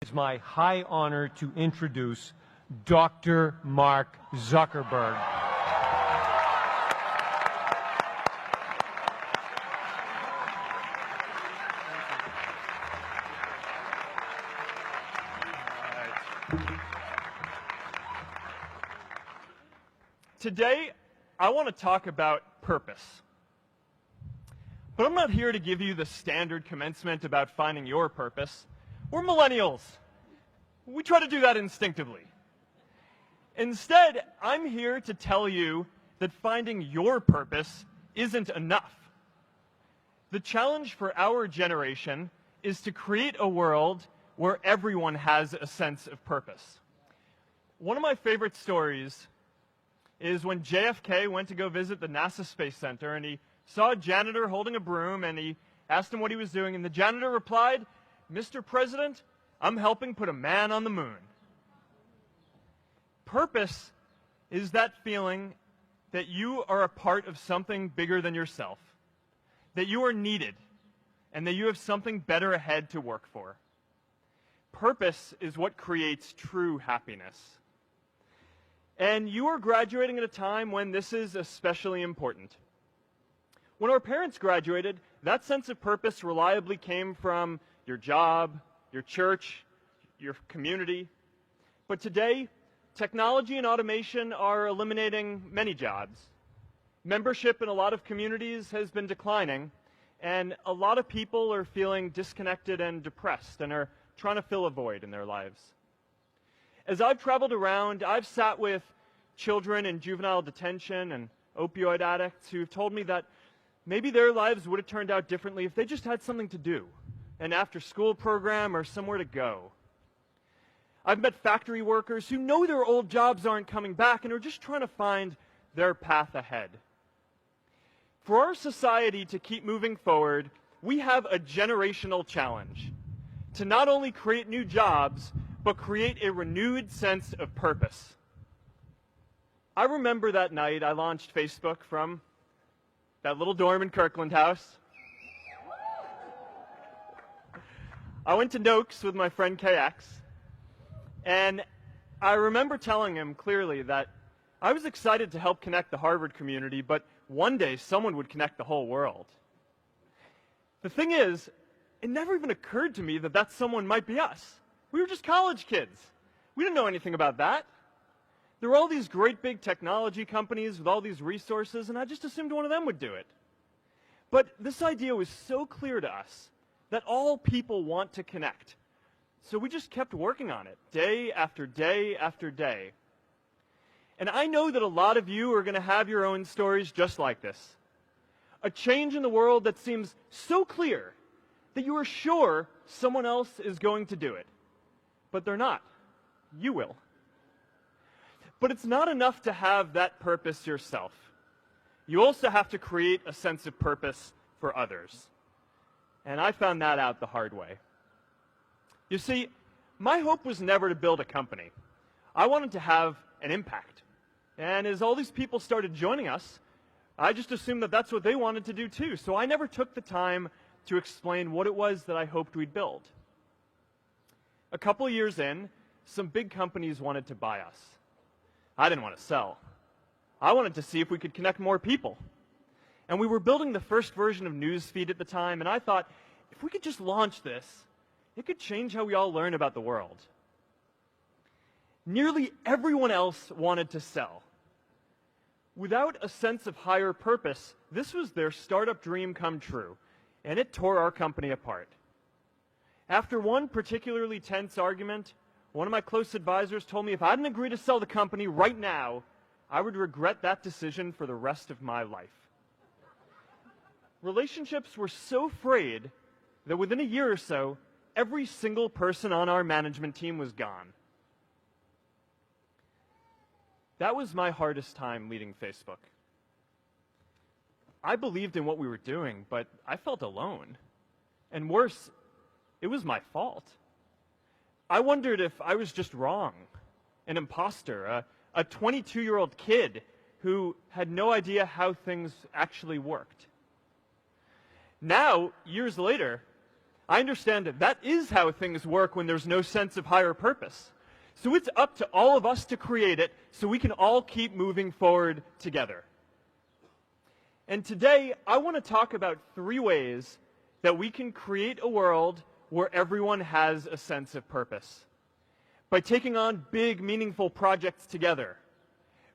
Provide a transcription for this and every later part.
It's my high honor to introduce Dr. Mark Zuckerberg. Today, I want to talk about purpose. But I'm not here to give you the standard commencement about finding your purpose. We're millennials. We try to do that instinctively. Instead, I'm here to tell you that finding your purpose isn't enough. The challenge for our generation is to create a world where everyone has a sense of purpose. One of my favorite stories is when JFK went to go visit the NASA Space Center, and he saw a janitor holding a broom, and he asked him what he was doing, and the janitor replied, "Mr. President, I'm helping put a man on the moon." Purpose is that feeling that you are a part of something bigger than yourself, that you are needed, and that you have something better ahead to work for. Purpose is what creates true happiness. And you are graduating at a time when this is especially important. When our parents graduated, that sense of purpose reliably came from your job, your church, your community. But today, technology and automation are eliminating many jobs. Membership in a lot of communities has been declining, and a lot of people are feeling disconnected and depressed and are trying to fill a void in their lives. As I've traveled around, I've sat with children in juvenile detention and opioid addicts who've told me that maybe their lives would have turned out differently if they just had something to do, an after-school program or somewhere to go. I've met factory workers who know their old jobs aren't coming back and are just trying to find their path ahead. For our society to keep moving forward, we have a generational challenge to not only create new jobs, but create a renewed sense of purpose. I remember that night I launched Facebook from that little dorm in Kirkland House. I went to Noakes with my friend KX, and I remember telling him clearly that I was excited to help connect the Harvard community, but one day someone would connect the whole world. The thing is, it never even occurred to me that that someone might be us. We were just college kids. We didn't know anything about that. There were all these great big technology companies with all these resources, and I just assumed one of them would do it. But this idea was so clear to us that all people want to connect. So we just kept working on it, day after day after day. And I know that a lot of you are going to have your own stories just like this. A change in the world that seems so clear that you are sure someone else is going to do it. But they're not. You will. But it's not enough to have that purpose yourself. You also have to create a sense of purpose for others. And I found that out the hard way. You see, my hope was never to build a company. I wanted to have an impact. And as all these people started joining us, I just assumed that that's what they wanted to do too. So I never took the time to explain what it was that I hoped we'd build. A couple years in, some big companies wanted to buy us. I didn't want to sell. I wanted to see if we could connect more people. And we were building the first version of Newsfeed at the time, and I thought, if we could just launch this, it could change how we all learn about the world. Nearly everyone else wanted to sell. Without a sense of higher purpose, this was their startup dream come true, and it tore our company apart. After one particularly tense argument, one of my close advisors told me if I didn't agree to sell the company right now, I would regret that decision for the rest of my life. Relationships were so frayed that within a year or so, every single person on our management team was gone. That was my hardest time leading Facebook. I believed in what we were doing, but I felt alone. And worse, it was my fault. I wondered if I was just wrong, an imposter, a 22-year-old kid who had no idea how things actually worked. Now, years later, I understand that that is how things work when there's no sense of higher purpose. So it's up to all of us to create it so we can all keep moving forward together. And today, I want to talk about 3 ways that we can create a world where everyone has a sense of purpose. By taking on big, meaningful projects together.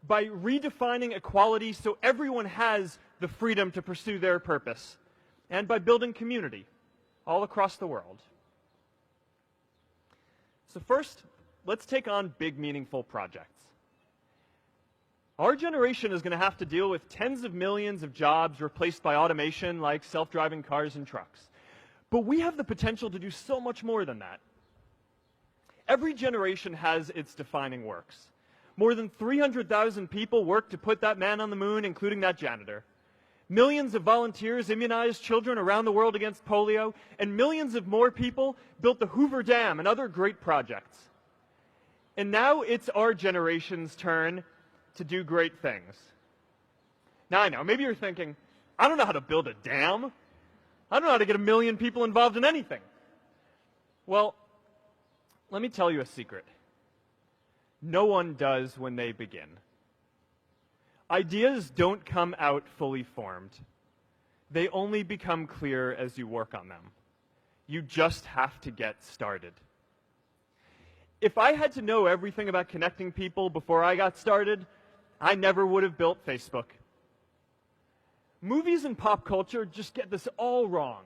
By redefining equality so everyone has the freedom to pursue their purpose. And by building community all across the world. So first, let's take on big, meaningful projects. Our generation is going to have to deal with tens of millions of jobs replaced by automation like self-driving cars and trucks. But we have the potential to do so much more than that. Every generation has its defining works. More than 300,000 people worked to put that man on the moon, including that janitor. Millions of volunteers immunized children around the world against polio, and millions of more people built the Hoover Dam and other great projects. And now it's our generation's turn to do great things. Now I know, maybe you're thinking, I don't know how to build a dam. I don't know how to get 1 million people involved in anything. Well, let me tell you a secret. No one does when they begin. Ideas don't come out fully formed. They only become clear as you work on them. You just have to get started. If I had to know everything about connecting people before I got started, I never would have built Facebook. Movies and pop culture just get this all wrong.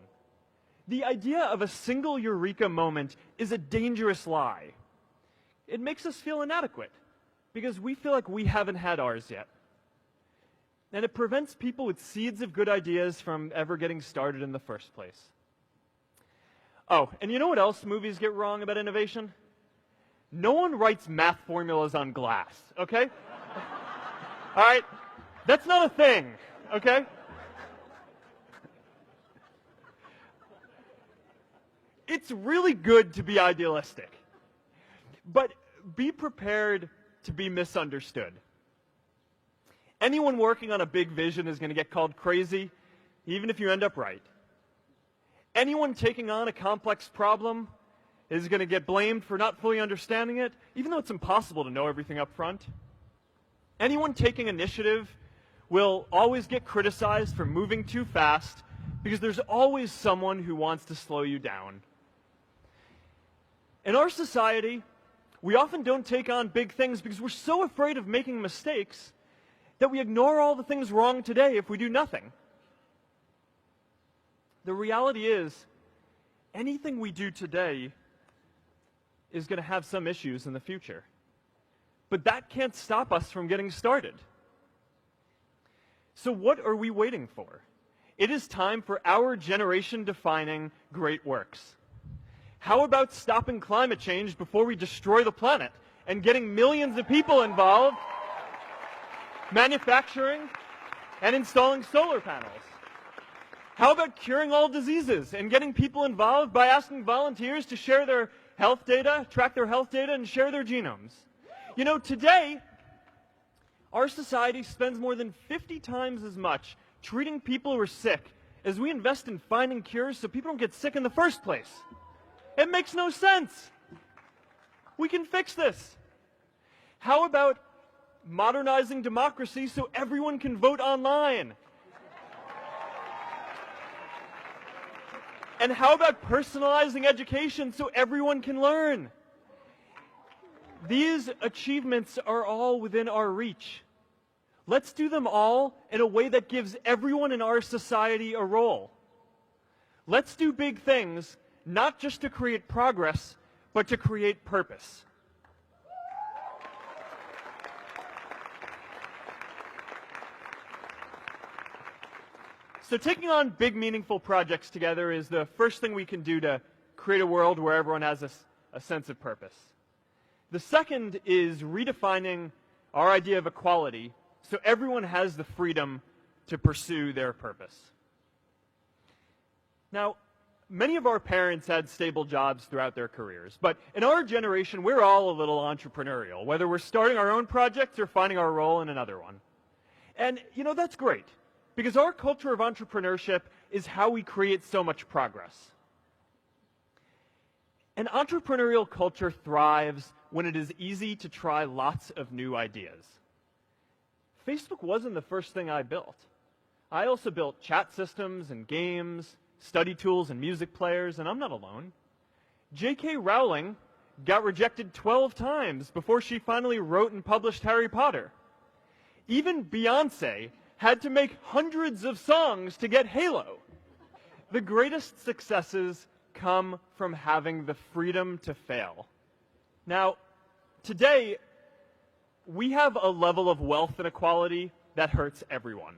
The idea of a single eureka moment is a dangerous lie. It makes us feel inadequate because we feel like we haven't had ours yet. And it prevents people with seeds of good ideas from ever getting started in the first place. Oh, and you know what else movies get wrong about innovation? No one writes math formulas on glass, okay? All right? That's not a thing, okay? It's really good to be idealistic, but be prepared to be misunderstood. Anyone working on a big vision is going to get called crazy, even if you end up right. Anyone taking on a complex problem is going to get blamed for not fully understanding it, even though it's impossible to know everything up front. Anyone taking initiative will always get criticized for moving too fast because there's always someone who wants to slow you down. In our society, we often don't take on big things because we're so afraid of making mistakes that we ignore all the things wrong today if we do nothing. The reality is, anything we do today is going to have some issues in the future. But that can't stop us from getting started. So what are we waiting for? It is time for our generation-defining great works. How about stopping climate change before we destroy the planet and getting millions of people involved, manufacturing and installing solar panels? How about curing all diseases and getting people involved by asking volunteers to share their health data, track their health data, and share their genomes? You know, today, our society spends more than 50 times as much treating people who are sick as we invest in finding cures so people don't get sick in the first place. It makes no sense. We can fix this. How about modernizing democracy so everyone can vote online? And how about personalizing education so everyone can learn? These achievements are all within our reach. Let's do them all in a way that gives everyone in our society a role. Let's do big things, not just to create progress, but to create purpose. So taking on big, meaningful projects together is the first thing we can do to create a world where everyone has a sense of purpose. The second is redefining our idea of equality so everyone has the freedom to pursue their purpose. Now, many of our parents had stable jobs throughout their careers, but in our generation, we're all a little entrepreneurial, whether we're starting our own projects or finding our role in another one. And, you know, that's great, because our culture of entrepreneurship is how we create so much progress. An entrepreneurial culture thrives when it is easy to try lots of new ideas. Facebook wasn't the first thing I built. I also built chat systems and games, study tools and music players, and I'm not alone. J.K. Rowling got rejected 12 times before she finally wrote and published Harry Potter. Even Beyoncé had to make hundreds of songs to get Halo. The greatest successes come from having the freedom to fail. Now, today, we have a level of wealth inequality that hurts everyone.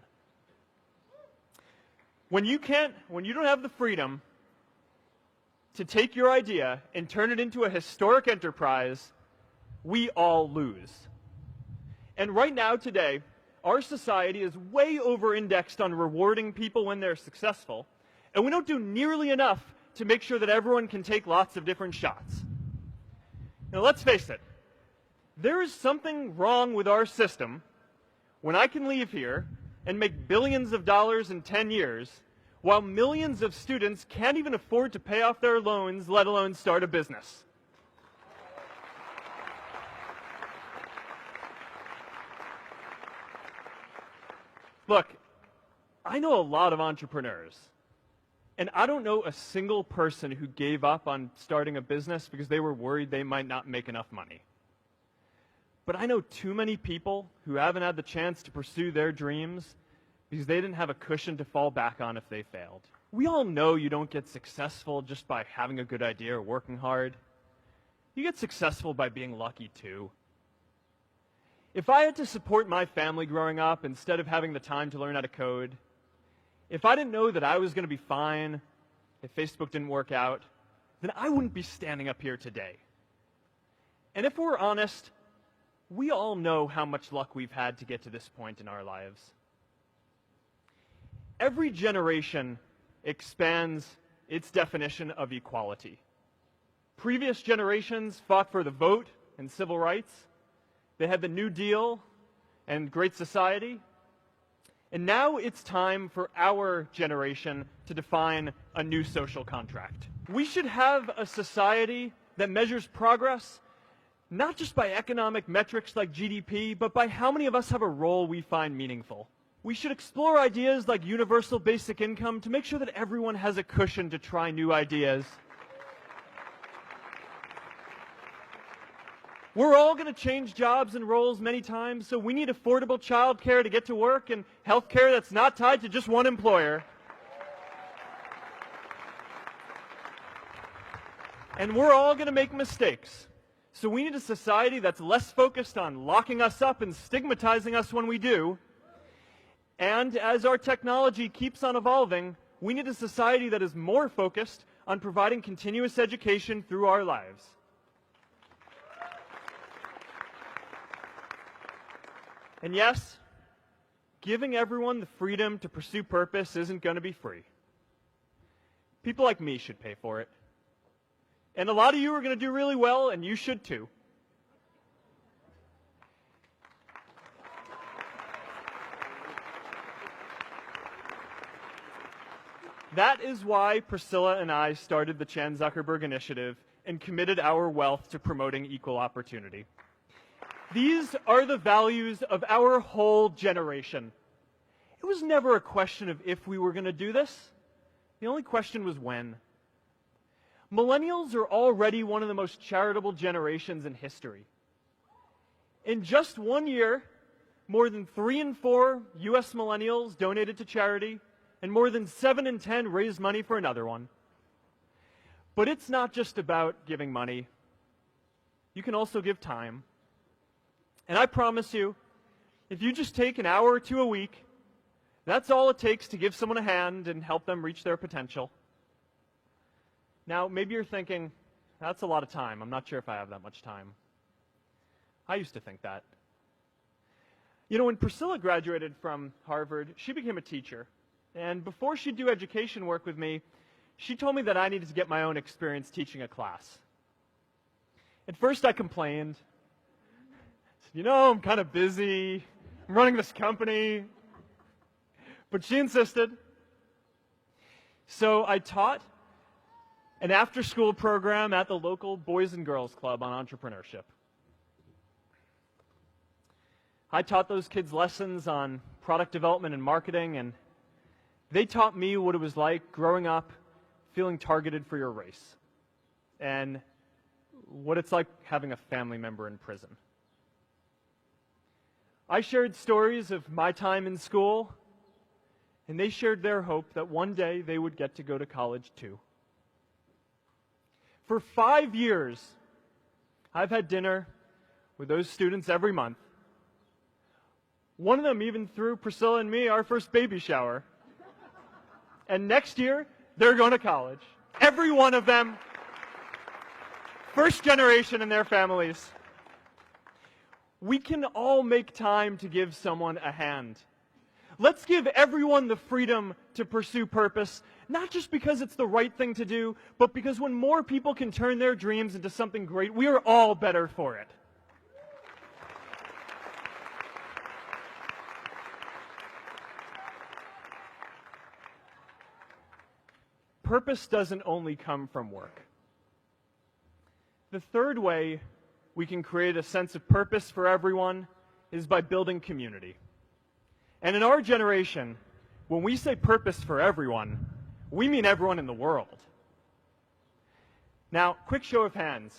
When you don't have the freedom to take your idea and turn it into a historic enterprise, we all lose. And right now, today, our society is way over-indexed on rewarding people when they're successful, and we don't do nearly enough to make sure that everyone can take lots of different shots. Now, let's face it. There is something wrong with our system when I can leave here and make billions of dollars in 10 years while millions of students can't even afford to pay off their loans, let alone start a business. Look, I know a lot of entrepreneurs, and I don't know a single person who gave up on starting a business because they were worried they might not make enough money. But I know too many people who haven't had the chance to pursue their dreams because they didn't have a cushion to fall back on if they failed. We all know you don't get successful just by having a good idea or working hard. You get successful by being lucky too. If I had to support my family growing up instead of having the time to learn how to code, if I didn't know that I was going to be fine if Facebook didn't work out, then I wouldn't be standing up here today. And if we're honest, we all know how much luck we've had to get to this point in our lives. Every generation expands its definition of equality. Previous generations fought for the vote and civil rights. They had the New Deal and Great Society. And now it's time for our generation to define a new social contract. We should have a society that measures progress not just by economic metrics like GDP, but by how many of us have a role we find meaningful. We should explore ideas like universal basic income to make sure that everyone has a cushion to try new ideas. We're all going to change jobs and roles many times, so we need affordable childcare to get to work and healthcare that's not tied to just one employer. And we're all going to make mistakes. So we need a society that's less focused on locking us up and stigmatizing us when we do. And as our technology keeps on evolving, we need a society that is more focused on providing continuous education through our lives. And yes, giving everyone the freedom to pursue purpose isn't going to be free. People like me should pay for it. And a lot of you are going to do really well, and you should too. That is why Priscilla and I started the Chan Zuckerberg Initiative and committed our wealth to promoting equal opportunity. These are the values of our whole generation. It was never a question of if we were going to do this. The only question was when. Millennials are already one of the most charitable generations in history. In just 1 year, more than 3 in 4 US millennials donated to charity, and more than 7 in 10 raised money for another one. But it's not just about giving money. You can also give time. And I promise you, if you just take an hour or two a week, that's all it takes to give someone a hand and help them reach their potential. Now, maybe you're thinking, that's a lot of time. I'm not sure if I have that much time. I used to think that. You know, when Priscilla graduated from Harvard, she became a teacher. And before she'd do education work with me, she told me that I needed to get my own experience teaching a class. At first, I complained. I said, you know, I'm kind of busy. I'm running this company. But she insisted. So I taught an after-school program at the local Boys and Girls Club on entrepreneurship. I taught those kids lessons on product development and marketing, and they taught me what it was like growing up feeling targeted for your race, and what it's like having a family member in prison. I shared stories of my time in school, and they shared their hope that one day they would get to go to college too. For 5 years, I've had dinner with those students every month. One of them even threw Priscilla and me our first baby shower. And next year, they're going to college. Every one of them, first generation in their families. We can all make time to give someone a hand. Let's give everyone the freedom to pursue purpose, not just because it's the right thing to do, but because when more people can turn their dreams into something great, we are all better for it. Purpose doesn't only come from work. The third way we can create a sense of purpose for everyone is by building community. And in our generation, when we say purpose for everyone, we mean everyone in the world. Now, quick show of hands.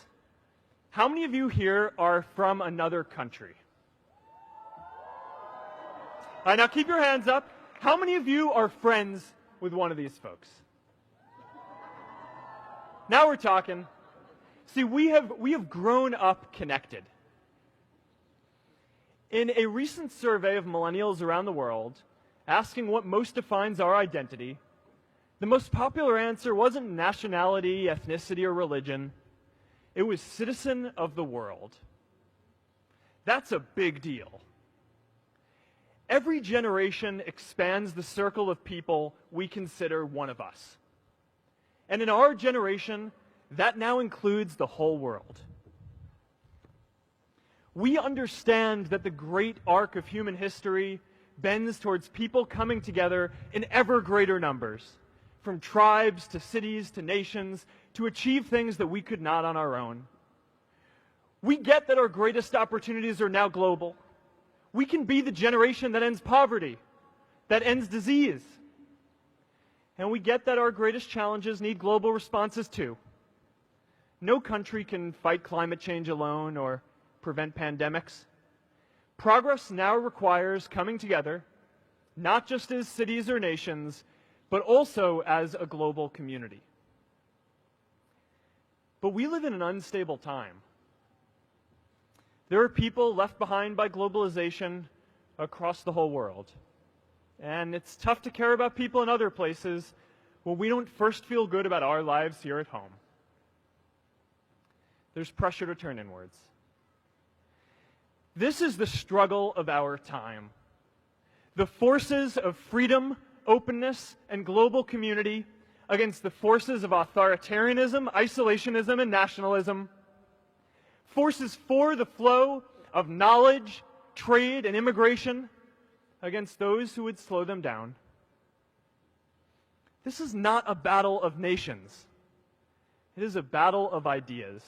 How many of you here are from another country? All right, now keep your hands up. How many of you are friends with one of these folks? Now we're talking. See, we have grown up connected. In a recent survey of millennials around the world, asking what most defines our identity, the most popular answer wasn't nationality, ethnicity, or religion. It was citizen of the world. That's a big deal. Every generation expands the circle of people we consider one of us. And in our generation, that now includes the whole world. We understand that the great arc of human history bends towards people coming together in ever greater numbers, from tribes to cities to nations, to achieve things that we could not on our own. We get that our greatest opportunities are now global. We can be the generation that ends poverty, that ends disease. And we get that our greatest challenges need global responses too. No country can fight climate change alone or prevent pandemics. Progress now requires coming together, not just as cities or nations, but also as a global community. But we live in an unstable time. There are people left behind by globalization across the whole world. And it's tough to care about people in other places when we don't first feel good about our lives here at home. There's pressure to turn inwards. This is the struggle of our time. The forces of freedom, openness, and global community against the forces of authoritarianism, isolationism, and nationalism. Forces for the flow of knowledge, trade, and immigration against those who would slow them down. This is not a battle of nations. It is a battle of ideas.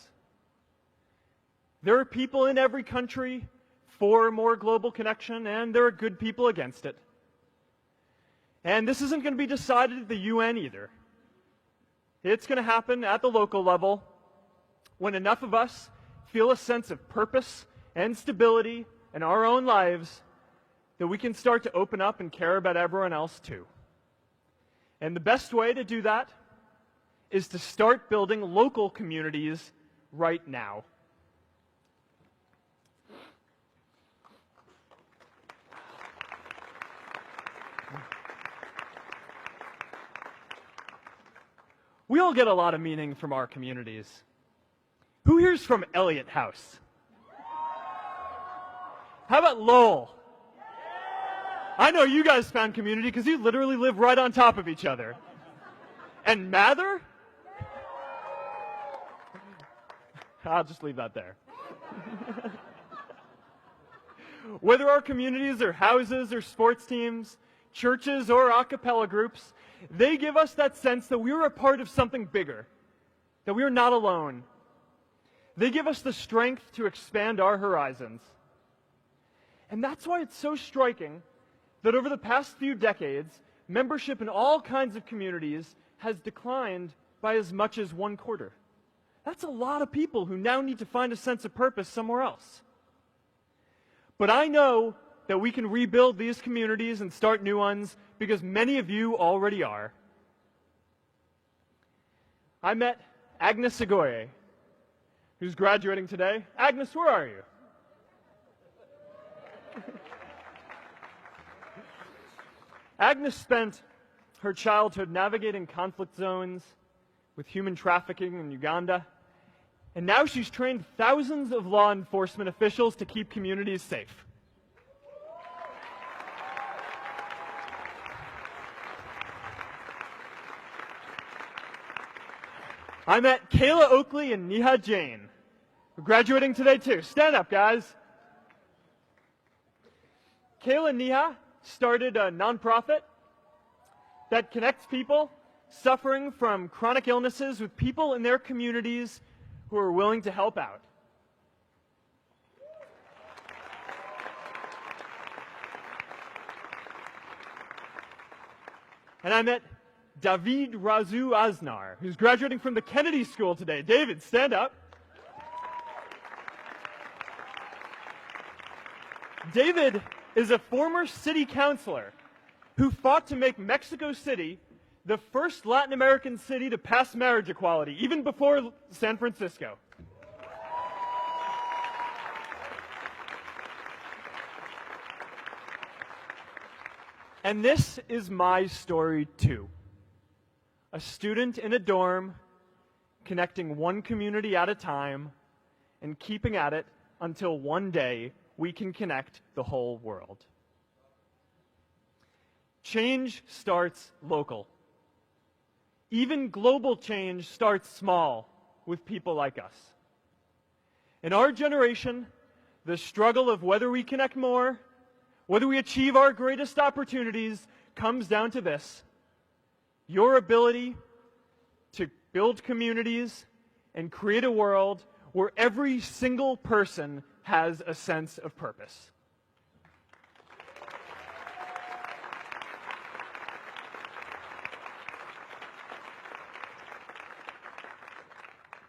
There are people in every country for more global connection, and there are good people against it. And this isn't going to be decided at the UN either. It's going to happen at the local level when enough of us feel a sense of purpose and stability in our own lives that we can start to open up and care about everyone else too. And the best way to do that is to start building local communities right now. We all get a lot of meaning from our communities. Who here's from Elliott House? How about Lowell? I know you guys found community because you literally live right on top of each other. And Mather? I'll just leave that there. Whether our communities are houses or sports teams, churches or a cappella groups, they give us that sense that we're a part of something bigger, that we are not alone. They give us the strength to expand our horizons. And that's why it's so striking that over the past few decades, membership in all kinds of communities has declined by as much as 1/4. That's a lot of people who now need to find a sense of purpose somewhere else. But I know that we can rebuild these communities and start new ones because many of you already are. I met Agnes Segoye, who's graduating today. Agnes, where are you? Agnes spent her childhood navigating conflict zones with human trafficking in Uganda, and now she's trained thousands of law enforcement officials to keep communities safe. I met Kayla Oakley and Neha Jain, who are graduating today too. Stand up, guys. Kayla and Neha started a nonprofit that connects people suffering from chronic illnesses with people in their communities who are willing to help out. And I met David Razu Aznar, who's graduating from the Kennedy School today. David, stand up. David is a former city councilor who fought to make Mexico City the first Latin American city to pass marriage equality, even before San Francisco. And this is my story too. A student in a dorm, connecting one community at a time and keeping at it until one day we can connect the whole world. Change starts local. Even global change starts small with people like us. In our generation, the struggle of whether we connect more, whether we achieve our greatest opportunities, comes down to this: your ability to build communities and create a world where every single person has a sense of purpose.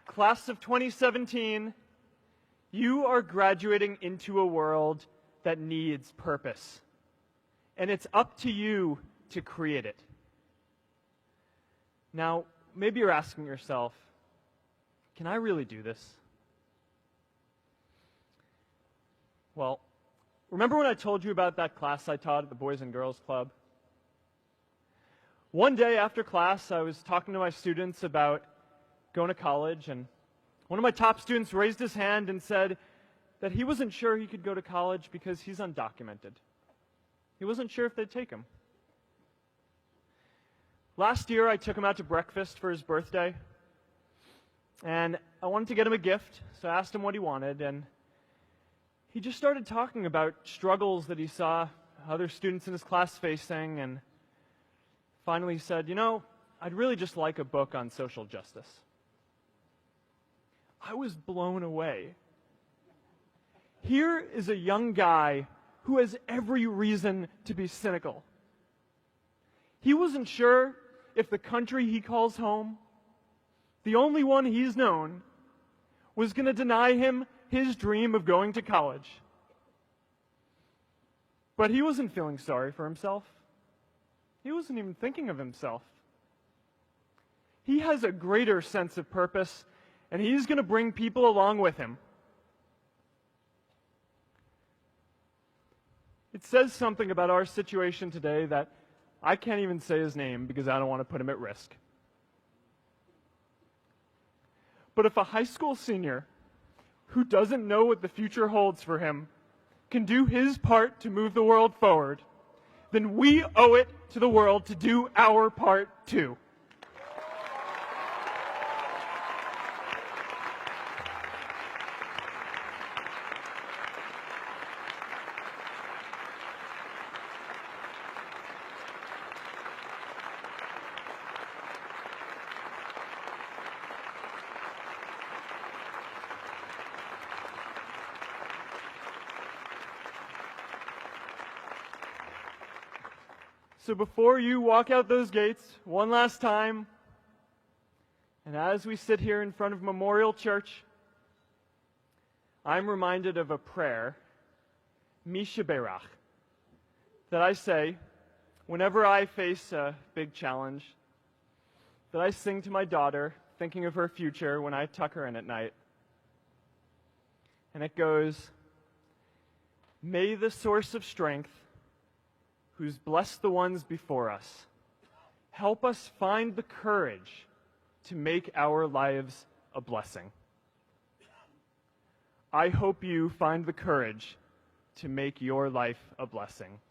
Class of 2017, you are graduating into a world that needs purpose. And it's up to you to create it. Now, maybe you're asking yourself, can I really do this? Well, remember when I told you about that class I taught at the Boys and Girls Club? One day after class, I was talking to my students about going to college, and one of my top students raised his hand and said that he wasn't sure he could go to college because he's undocumented. He wasn't sure if they'd take him. Last year, I took him out to breakfast for his birthday, and I wanted to get him a gift, so I asked him what he wanted, and he just started talking about struggles that he saw other students in his class facing, and finally said, "You know, I'd really just like a book on social justice." I was blown away. Here is a young guy who has every reason to be cynical. He wasn't sure if the country he calls home, the only one he's known, was going to deny him his dream of going to college. But he wasn't feeling sorry for himself. He wasn't even thinking of himself. He has a greater sense of purpose, and he's going to bring people along with him. It says something about our situation today that I can't even say his name because I don't want to put him at risk. But if a high school senior who doesn't know what the future holds for him can do his part to move the world forward, then we owe it to the world to do our part too. So before you walk out those gates one last time, and as we sit here in front of Memorial Church, I'm reminded of a prayer, Misha Berach, that I say whenever I face a big challenge, that I sing to my daughter, thinking of her future when I tuck her in at night. And it goes, "May the source of strength, who's blessed the ones before us, help us find the courage to make our lives a blessing." I hope you find the courage to make your life a blessing.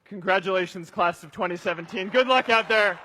Congratulations, class of 2017. Good luck out there.